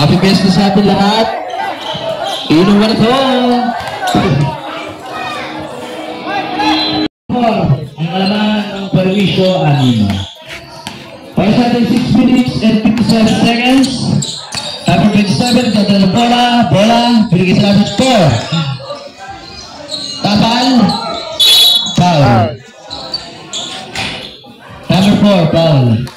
Happy best na sa atin lahat. Inuman na to. Ang alaman ng perwisyo, 6. Para sa atin, 6 minutes and 57 seconds. Number 27, ganda ng bola. Binigay sa number 4. Tapal. Foul. Number 4, foul.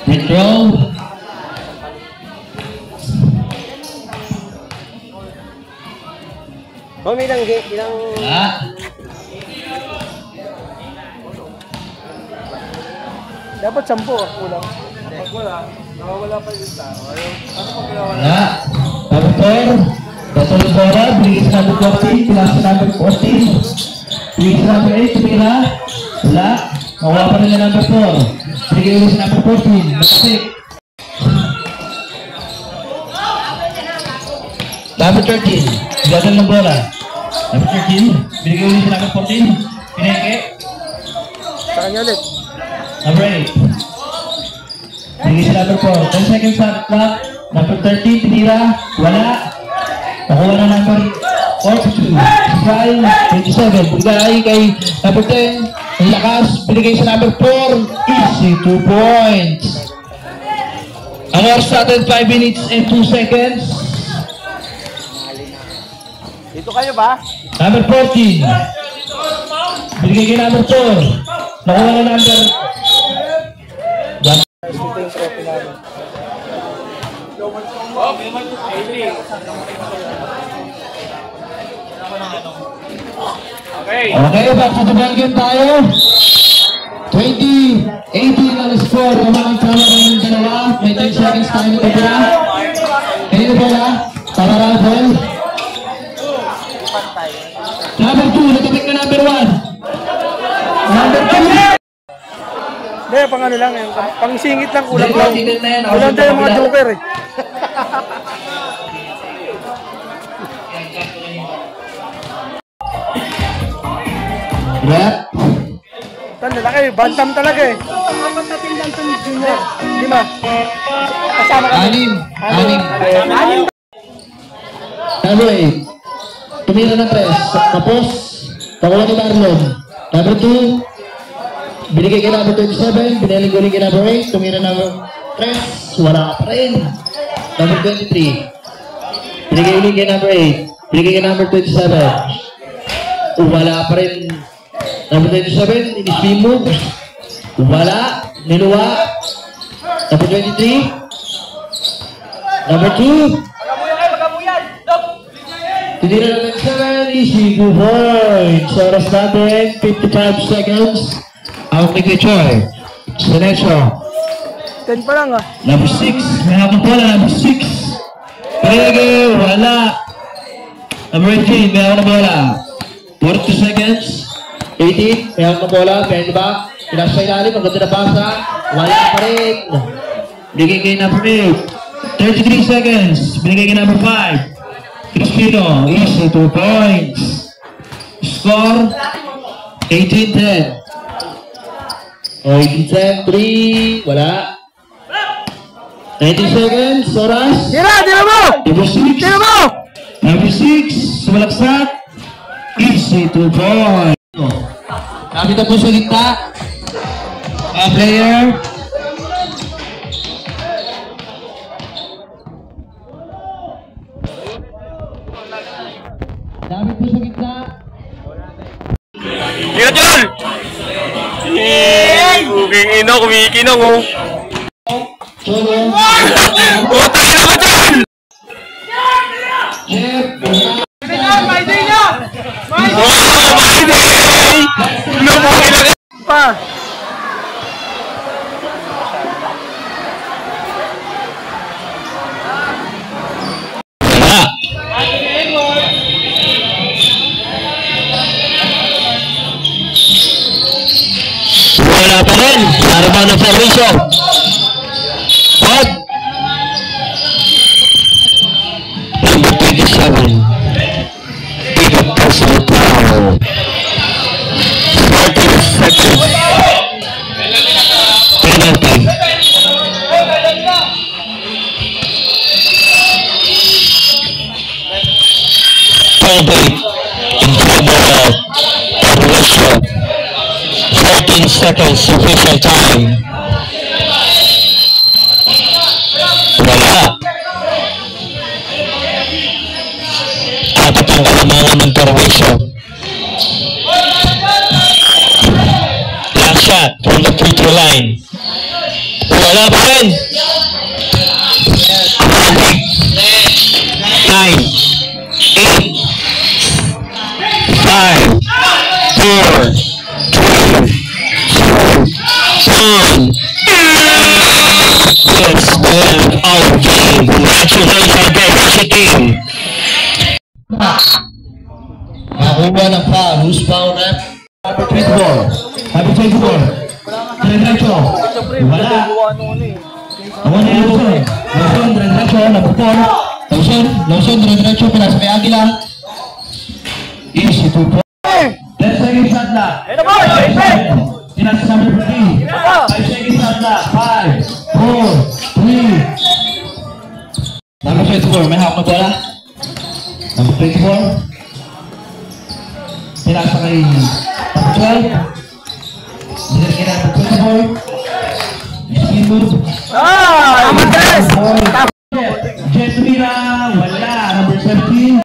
Withdraw. Ilang... Dapat 10 kulang. Pag wala, nawawala pa yung tao. Ano pag nawawala? Number 4. That's all the bola. Binigay sa number 14. Pinasa sa number 14. Binigay sa number 8. Tumira. Wala. Nakuha pa rin na number 4. Binigay ulit sa number 14. Masik. Number 13. Gagawin ng bola. Number 13. Binigay ulit sa number 14. Pineke. Sa kanya ulit. Number 8. Binigay sa number 4. 10 seconds on the clock. Number 13. Tinira. Wala. Nakuha na number 42. Strike. 27. Binigay kay number 10. Ang lakas. Binigay sa number 4. Easy. 2 points. Ang oras natin 5 minutes and 2 seconds. Dito kayo ba? Number 14. Binigay kay number 4. Nakuha na number... Okay, back to the ball game tayo. 20-18 ang score. Kumakang sama ng dalawa. May 10 seconds tayo na tabira. Kanina bola. Para Rafael. Number 2, natapik na number 1. Number 2. Hindi, pang ano lang yan. Pang singit lang, kulang lang. Kulang tayo mga joker eh. Rep. Tanda na kayo, bantam talaga eh. Dapat natin lang itong junior. 5. Kasama kami. 6. Number 8. Tumira ng 3. Tapos, pakuha ni Marlon. Number 2. Binigay kay number 27. Biniling ko rin kay number 8. Tumira number 3. Wala pa rin. Number 23. Binigay ulit kay number 8. Binigay kay number 27. Wala pa rin. Number 27. Inis move. Wala. Niluwa. Number 23. Number 2. Tinira natin 7, easy, 2 points. Oras natin, 55 seconds. Out ni Kichoy. Sinesyo. 10 pa lang ah. Number 6, may hapon pala, number 6. Perege, wala. Number 18, may hapon na bola. 42 seconds. 18, may hapon na bola, behind the back. Pinasa ilalim, maganda na basa. Wala pa rin. Binigay kay number 8. 33 seconds. Binigay kay number 5. Crispino, easy, 2 points. Score, 18-10. 18-10, 3, wala. 90 seconds, oras. Tira mo! Number 6. Tira mo! Number 6, sumalaksak. Easy, 2 points. Kapit na po sa gitna. Player. Dami po sa gitna. Tira dyan! Kumikinong, kumikinong oh. Solo. Utay na ka dyan! Jeff. May day niya! May day! Oh, my day! Lumukin na Pa! Wala pa rin. Narabang na perwisyo. Pag. Number 27. Pick up personal foul. 40 seconds. seconds official time. Wala. Apat ang kalamangan ng Perwisyo. Last shot from the free throw line. Wala pa rin. 9, 8, 5, 4, 3, 2, 1. Yes, well, our game. Congratulations, Perwisyo team. Nakakuha ng foul. Who's foul rep? Number 24. Number 24. Diretso. Wala. Awan ni Lawson. Lawson, diretso. Number 4. Lawson, diretso. Pinas may Agila. Easy 2 points. 10 seconds shot na. Pinas sa number 3. 5 seconds shot na. 5, 4, 3. Number 24. May hawak na bola. Number 24. Pinasa kay number 12. Binigyan kay number 24. Spin move. Ah! Jet Tumira, wala. Number 17.